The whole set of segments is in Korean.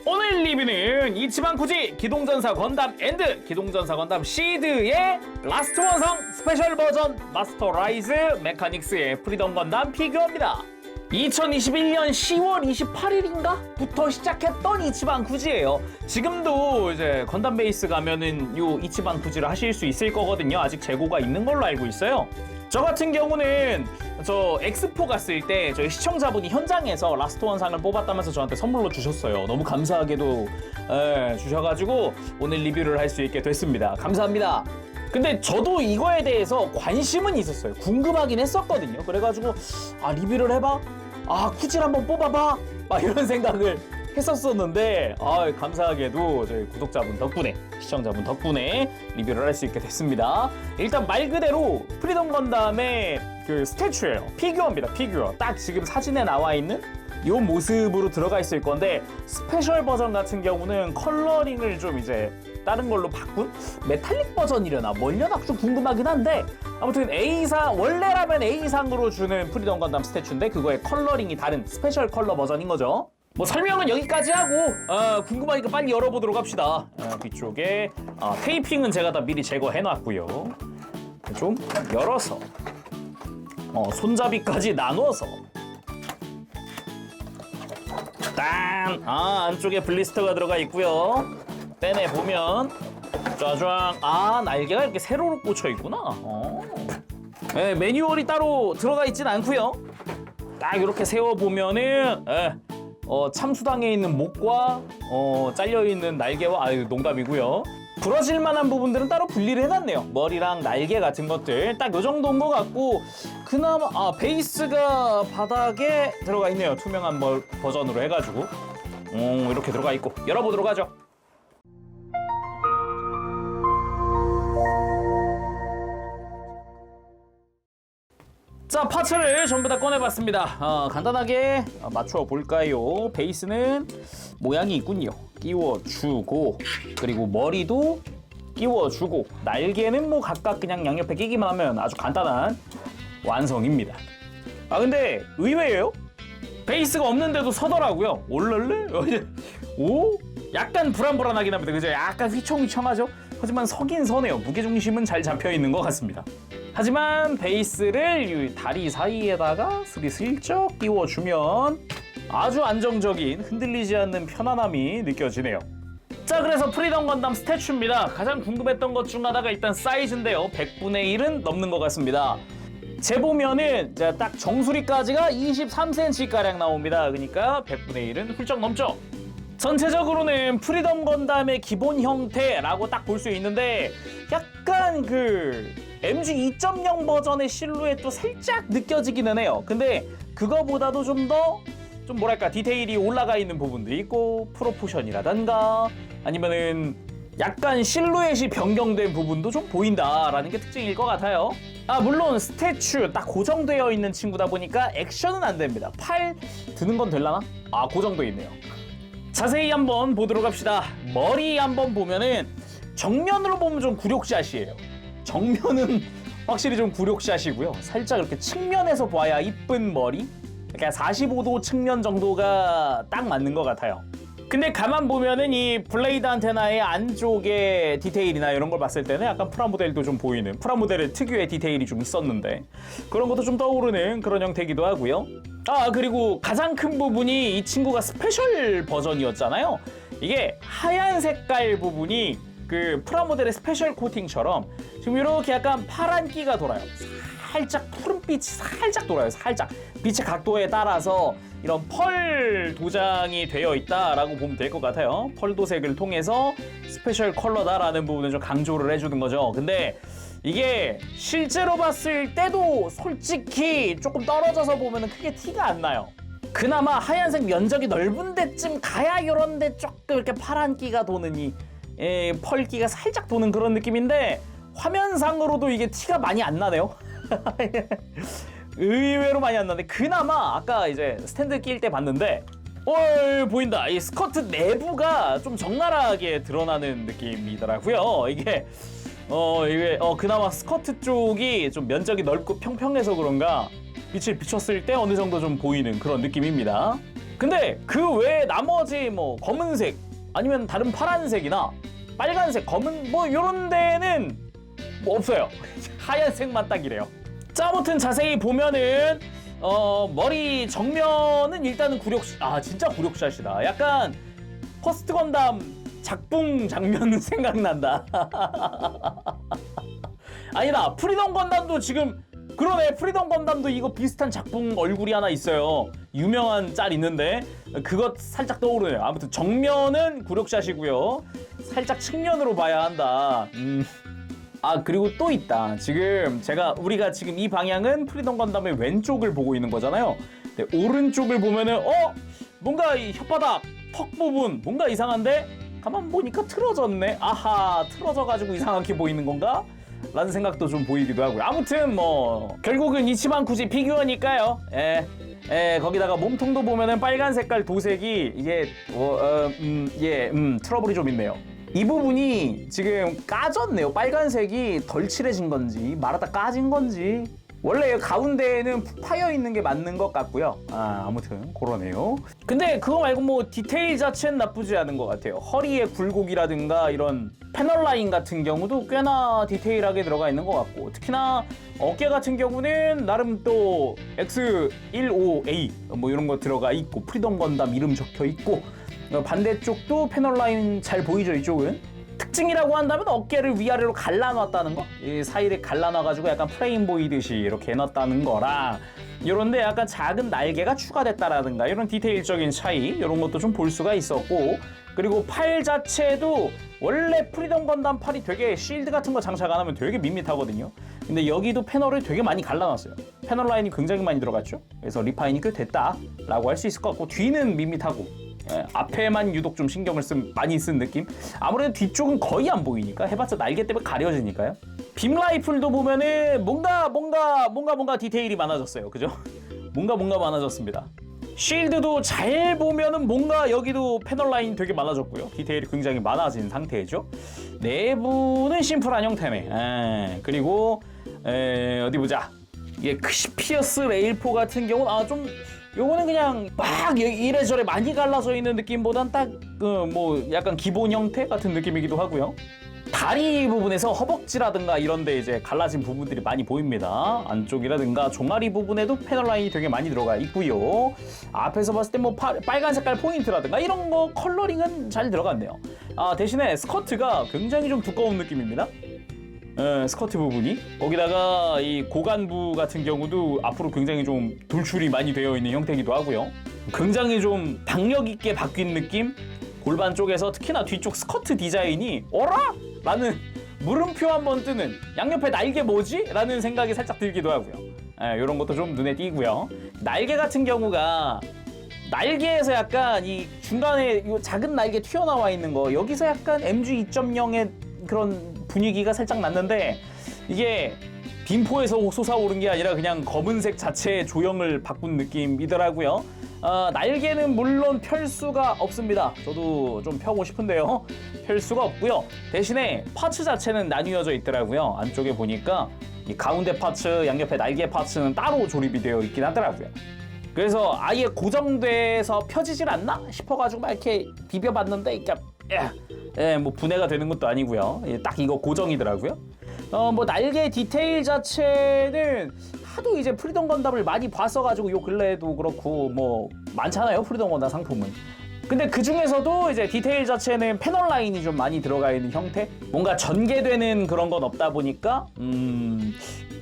오늘 리뷰는 이치방 쿠지 기동전사 건담 앤드 기동전사 건담 시드의 라스트 원성 스페셜 버전 마스터 라이즈 메카닉스의 프리덤 건담 피규어입니다. 2021년 10월 28일인가? 부터 시작했던 이치방 쿠지예요. 지금도 이제 건담 베이스 가면은 요 이치방 쿠지를 하실 수 있을 거거든요. 아직 재고가 있는 걸로 알고 있어요. 저 같은 경우는 저 엑스포 갔을 때 저희 시청자분이 현장에서 라스트 원상을 뽑았다면서 저한테 선물로 주셨어요. 너무 감사하게도 주셔가지고 오늘 리뷰를 할 수 있게 됐습니다. 감사합니다. 근데 저도 이거에 대해서 관심은 있었어요. 궁금하긴 했었거든요. 그래가지고 리뷰를 해봐? 쿠지를 한번 뽑아봐? 막 이런 생각을 했었었는데 감사하게도 저희 구독자분 덕분에 시청자분 덕분에 리뷰를 할 수 있게 됐습니다. 일단 말 그대로 프리덤 건담의 그 스태츄예요. 피규어입니다. 피규어. 딱 지금 사진에 나와 있는 이 모습으로 들어가 있을 건데 스페셜 버전 같은 경우는 컬러링을 좀 이제 다른 걸로 바꾼 메탈릭 버전이려나 뭘려나 좀 궁금하긴 한데 아무튼 A상 원래라면 A상으로 주는 프리덤 건담 스태츄인데 그거의 컬러링이 다른 스페셜 컬러 버전인 거죠. 뭐 설명은 여기까지 하고 궁금하니까 빨리 열어보도록 합시다. 뒤쪽에 테이핑은 제가 다 미리 제거해 놨고요. 좀 열어서 손잡이까지 나눠서 딴! 안쪽에 블리스터가 들어가 있고요. 빼내 보면 짜잔! 날개가 이렇게 세로로 꽂혀 있구나. 네, 매뉴얼이 따로 들어가 있진 않고요. 딱 이렇게 세워 보면은 참수당에 있는 목과 잘려있는 날개와 농담이고요. 부러질 만한 부분들은 따로 분리를 해놨네요. 머리랑 날개 같은 것들 딱 요 정도인 것 같고 그나마 베이스가 바닥에 들어가 있네요. 투명한 버전으로 해가지고 이렇게 들어가 있고 열어보도록 하죠. 자, 파츠를 전부 다 꺼내봤습니다. 간단하게 맞춰 볼까요? 베이스는 모양이 있군요. 끼워주고 그리고 머리도 끼워주고 날개는 뭐 각각 그냥 양옆에 끼기만 하면 아주 간단한 완성입니다. 근데 의외예요. 베이스가 없는데도 서더라고요. 올럴래? 약간 불안불안하긴 합니다. 그죠? 약간 휘청휘청하죠? 하지만 서긴 서네요. 무게중심은 잘 잡혀있는 것 같습니다. 하지만 베이스를 이 다리 사이에다가 슬쩍 끼워주면 아주 안정적인 흔들리지 않는 편안함이 느껴지네요. 자, 그래서 프리덤 건담 스태츄입니다. 가장 궁금했던 것 중 하나가 일단 사이즈인데요. 100분의 1은 넘는 것 같습니다. 재보면은 딱 정수리까지가 23cm가량 나옵니다. 그러니까 100분의 1은 훌쩍 넘죠. 전체적으로는 프리덤 건담의 기본 형태라고 딱 볼 수 있는데 약간 MG 2.0 버전의 실루엣도 살짝 느껴지기는 해요. 근데 그거보다도 좀 뭐랄까 디테일이 올라가 있는 부분도 있고 프로포션이라던가 아니면은 약간 실루엣이 변경된 부분도 좀 보인다라는 게 특징일 것 같아요. 물론 스태츄 딱 고정되어 있는 친구다 보니까 액션은 안 됩니다. 팔 드는 건 될라나? 고정되어 있네요. 자세히 한번 보도록 합시다. 머리 한번 보면은 정면으로 보면 좀 굴욕샷이에요. 정면은 확실히 좀 굴욕샷이고요. 살짝 이렇게 측면에서 봐야 이쁜 머리? 그러니까 45도 측면 정도가 딱 맞는 것 같아요. 근데 가만 보면은 이 블레이드 안테나의 안쪽에 디테일이나 이런 걸 봤을 때는 약간 프라모델도 좀 보이는 프라모델의 특유의 디테일이 좀 있었는데 그런 것도 좀 떠오르는 그런 형태이기도 하고요. 그리고 가장 큰 부분이 이 친구가 스페셜 버전이었잖아요. 이게 하얀 색깔 부분이 그 프라모델의 스페셜 코팅처럼 지금 이렇게 약간 파란 끼가 돌아요. 살짝 푸른빛이 살짝 돌아요. 살짝 빛의 각도에 따라서 이런 펄 도장이 되어 있다라고 보면 될 것 같아요. 펄 도색을 통해서 스페셜 컬러다라는 부분을 좀 강조를 해주는 거죠. 근데 이게 실제로 봤을 때도 솔직히 조금 떨어져서 보면 크게 티가 안 나요. 그나마 하얀색 면적이 넓은 데쯤 가야 이런 데 조금 이렇게 파란 끼가 도는 이 펄기가 살짝 도는 그런 느낌인데 화면상으로도 이게 티가 많이 안 나네요. 의외로 많이 안 나는데 그나마 아까 이제 스탠드 낄 때 봤는데 보인다. 이 스커트 내부가 좀 적나라하게 드러나는 느낌이더라고요. 이게 그나마 스커트 쪽이 좀 면적이 넓고 평평해서 그런가 빛을 비췄을 때 어느 정도 좀 보이는 그런 느낌입니다. 근데 그 외에 나머지 뭐 검은색 아니면 다른 파란색이나 빨간색, 검은 뭐 이런 데는 뭐 없어요. 하얀색만 딱 이래요. 자, 아무튼 자세히 보면은 머리 정면은 일단은 진짜 굴욕샷이다. 약간 퍼스트 건담 작붕 장면 생각난다. 아니다, 프리덤 건담도 지금 그러네. 프리덤 건담도 이거 비슷한 작붕 얼굴이 하나 있어요. 유명한 짤 있는데 그것 살짝 떠오르네요. 아무튼 정면은 굴욕샷이고요. 살짝 측면으로 봐야 한다. 그리고 또 있다. 지금 우리가 지금 이 방향은 프리덤 건담의 왼쪽을 보고 있는 거잖아요. 근데 오른쪽을 보면은 뭔가 이 혓바닥 턱 부분 뭔가 이상한데 가만 보니까 틀어졌네. 아하, 틀어져가지고 이상하게 보이는 건가? 라는 생각도 좀 보이기도 하고요. 아무튼 뭐 결국은 이치만 굳이 피규어니까요. 거기다가 몸통도 보면은 빨간 색깔 도색이 이게 트러블이 좀 있네요. 이 부분이 지금 까졌네요. 빨간색이 덜 칠해진 건지 말하다 까진 건지. 원래 가운데에는 푹 파여 있는 게 맞는 것 같고요. 아무튼 그러네요. 근데 그거 말고 뭐 디테일 자체는 나쁘지 않은 것 같아요. 허리의 굴곡이라든가 이런 패널 라인 같은 경우도 꽤나 디테일하게 들어가 있는 것 같고, 특히나 어깨 같은 경우는 나름 또 X15A 뭐 이런 거 들어가 있고 프리덤 건담 이름 적혀 있고, 반대쪽도 패널 라인 잘 보이죠. 이쪽은 특징이라고 한다면 어깨를 위아래로 갈라놨다는 거, 이 사이를 갈라놔가지고 약간 프레임 보이듯이 이렇게 해놨다는 거랑, 이런데 약간 작은 날개가 추가됐다라든가 이런 디테일적인 차이, 이런 것도 좀 볼 수가 있었고, 그리고 팔 자체도 원래 프리덤 건담 팔이 되게 실드 같은 거 장착 안 하면 되게 밋밋하거든요. 근데 여기도 패널을 되게 많이 갈라놨어요. 패널 라인이 굉장히 많이 들어갔죠. 그래서 리파인이 꽤 됐다라고 할 수 있을 것 같고, 뒤는 밋밋하고 앞에만 유독 좀 신경을 많이 쓴 느낌? 아무래도 뒤쪽은 거의 안 보이니까, 해봤자 날개 때문에 가려지니까요. 빔 라이플도 보면은 뭔가 디테일이 많아졌어요. 그죠? 뭔가 많아졌습니다. 쉴드도 잘 보면은 뭔가 여기도 패널 라인 되게 많아졌고요. 디테일이 굉장히 많아진 상태죠. 내부는 심플한 형태네. 그리고 어디 보자. 이게 크시피어스 레일포 같은 경우는 요거는 그냥 막 이래저래 많이 갈라져 있는 느낌보단 딱 뭐 약간 기본 형태 같은 느낌이기도 하고요. 다리 부분에서 허벅지라든가 이런데 이제 갈라진 부분들이 많이 보입니다. 안쪽이라든가 종아리 부분에도 패널 라인이 되게 많이 들어가 있고요. 앞에서 봤을 때 뭐 빨간 색깔 포인트라든가 이런 거 컬러링은 잘 들어갔네요. 대신에 스커트가 굉장히 좀 두꺼운 느낌입니다. 스커트 부분이, 거기다가 이 고관부 같은 경우도 앞으로 굉장히 좀 돌출이 많이 되어 있는 형태이기도 하고요. 굉장히 좀 박력 있게 바뀐 느낌. 골반 쪽에서 특히나 뒤쪽 스커트 디자인이 어라? 라는 물음표 한번 뜨는, 양옆에 날개 뭐지? 라는 생각이 살짝 들기도 하고요. 이런 것도 좀 눈에 띄고요. 날개 같은 경우가 날개에서 약간 이 중간에 이 작은 날개 튀어나와 있는 거, 여기서 약간 MG 2.0의 그런 분위기가 살짝 났는데, 이게 빔포에서 솟아오른 게 아니라 그냥 검은색 자체의 조형을 바꾼 느낌이더라고요. 날개는 물론 펼 수가 없습니다. 저도 좀 펴고 싶은데요. 펼 수가 없고요. 대신에 파츠 자체는 나뉘어져 있더라고요. 안쪽에 보니까 이 가운데 파츠, 양옆에 날개 파츠는 따로 조립이 되어 있긴 하더라고요. 그래서 아예 고정돼서 펴지질 않나 싶어가지고 막 이렇게 비벼봤는데 이게 뭐 분해가 되는 것도 아니고요. 딱 이거 고정이더라고요. 뭐 날개 디테일 자체는 하도 이제 프리덤 건담을 많이 봤어가지고 요 근래에도 그렇고 뭐 많잖아요, 프리덤 건담 상품은. 근데 그 중에서도 이제 디테일 자체는 패널 라인이 좀 많이 들어가 있는 형태, 뭔가 전개되는 그런 건 없다 보니까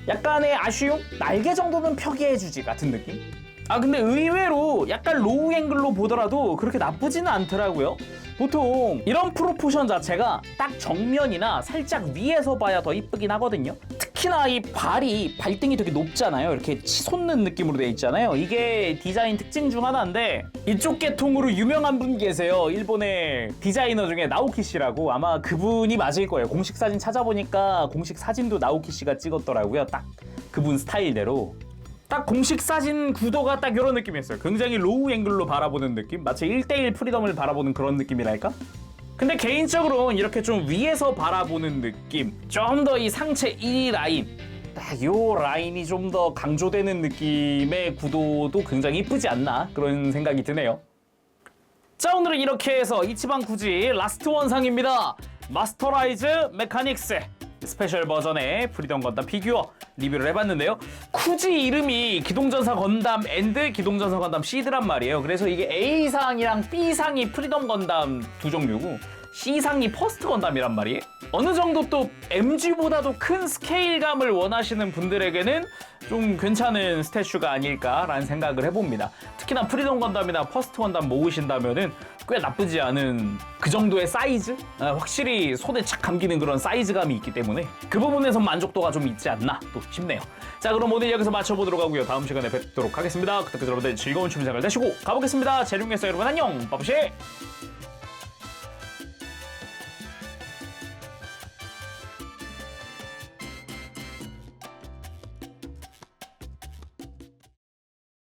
약간의 아쉬움? 날개 정도는 펴게 해주지 같은 느낌? 근데 의외로 약간 로우 앵글로 보더라도 그렇게 나쁘지는 않더라고요. 보통 이런 프로포션 자체가 딱 정면이나 살짝 위에서 봐야 더 이쁘긴 하거든요. 특히나 이 발등이 되게 높잖아요. 이렇게 치솟는 느낌으로 되어 있잖아요. 이게 디자인 특징 중 하나인데, 이쪽 계통으로 유명한 분 계세요. 일본의 디자이너 중에 나오키 씨라고. 아마 그분이 맞을 거예요. 공식 사진 찾아보니까 공식 사진도 나오키 씨가 찍었더라고요. 딱 그분 스타일대로. 딱 공식 사진 구도가 딱 이런 느낌이었어요. 굉장히 로우 앵글로 바라보는 느낌? 마치 1대1 프리덤을 바라보는 그런 느낌이랄까? 근데 개인적으로는 이렇게 좀 위에서 바라보는 느낌, 좀 더 이 상체 1위 라인, 딱 요 라인이 좀 더 강조되는 느낌의 구도도 굉장히 이쁘지 않나 그런 생각이 드네요. 자, 오늘은 이렇게 해서 이치방 쿠지 라스트 원상입니다. 마스터라이즈 메카닉스 스페셜 버전의 프리덤 건담 피규어 리뷰를 해봤는데요. 쿠지 이름이 기동전사 건담 앤드 기동전사 건담 시드란 말이에요. 그래서 이게 A상이랑 B상이 프리덤 건담 두 종류고 C상이 퍼스트 건담이란 말이에요. 어느 정도 또 MG보다도 큰 스케일감을 원하시는 분들에게는 좀 괜찮은 스태츄가 아닐까라는 생각을 해봅니다. 특히나 프리덤 건담이나 퍼스트 건담 모으신다면은 꽤 나쁘지 않은 그 정도의 사이즈? 확실히 손에 착 감기는 그런 사이즈감이 있기 때문에 그 부분에서 만족도가 좀 있지 않나 또 싶네요. 자, 그럼 오늘 여기서 마쳐보도록 하고요. 다음 시간에 뵙도록 하겠습니다. 그때까지 여러분들 즐거운 취미 생활 되시고 가보겠습니다. 재룡이었어요. 여러분 안녕. 빠브시.